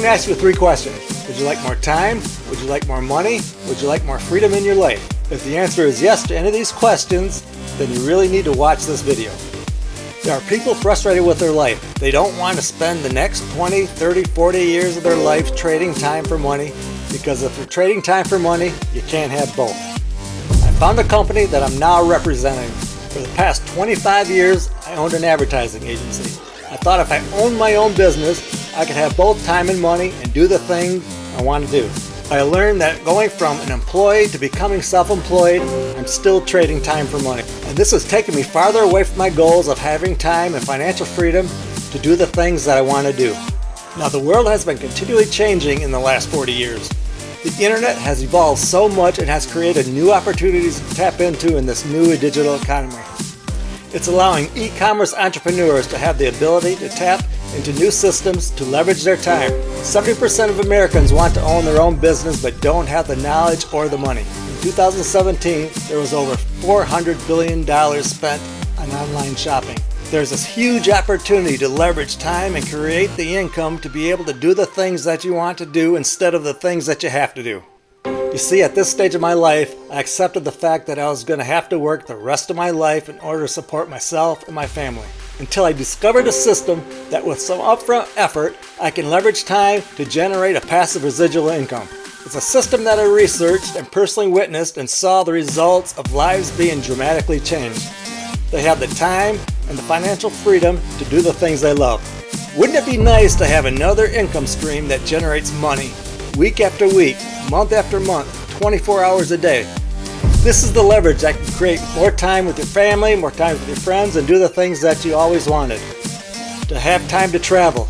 going to ask you 3 questions. Would you like more time? Would you like more money? Would you like more freedom in your life? If the answer is yes to any of these questions, then you really need to watch this video. There are people frustrated with their life. They don't want to spend the next 20, 30, 40 years of their life trading time for money, because if you're trading time for money, you can't have both. I found a company that I'm now representing. For the past 25 years, I owned an advertising agency. I thought if I owned my own business, I could have both time and money and do the things I want to do. I learned that going from an employee to becoming self-employed, I'm still trading time for money. And this has taken me farther away from my goals of having time and financial freedom to do the things that I want to do. Now, the world has been continually changing in the last 40 years. The internet has evolved so much and has created new opportunities to tap into in this new digital economy. It's allowing e-commerce entrepreneurs to have the ability to tap into new systems to leverage their time. 70% of Americans want to own their own business but don't have the knowledge or the money. In 2017, there was over $400 billion spent on online shopping. There's this huge opportunity to leverage time and create the income to be able to do the things that you want to do instead of the things that you have to do. You see, at this stage of my life, I accepted the fact that I was going to have to work the rest of my life in order to support myself and my family. Until I discovered a system that with some upfront effort, I can leverage time to generate a passive residual income. It's a system that I researched and personally witnessed and saw the results of lives being dramatically changed. They have the time and the financial freedom to do the things they love. Wouldn't it be nice to have another income stream that generates money week after week, month after month, 24 hours a day? This is the leverage that can create more time with your family, more time with your friends, and do the things that you always wanted. To have time to travel,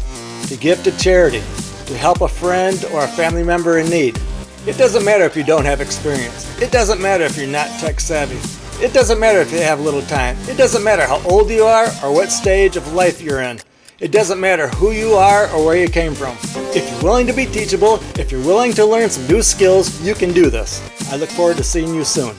to give to charity, to help a friend or a family member in need. It doesn't matter if you don't have experience. It doesn't matter if you're not tech savvy. It doesn't matter if you have little time. It doesn't matter how old you are or what stage of life you're in. It doesn't matter who you are or where you came from. If you're willing to be teachable, if you're willing to learn some new skills, you can do this. I look forward to seeing you soon.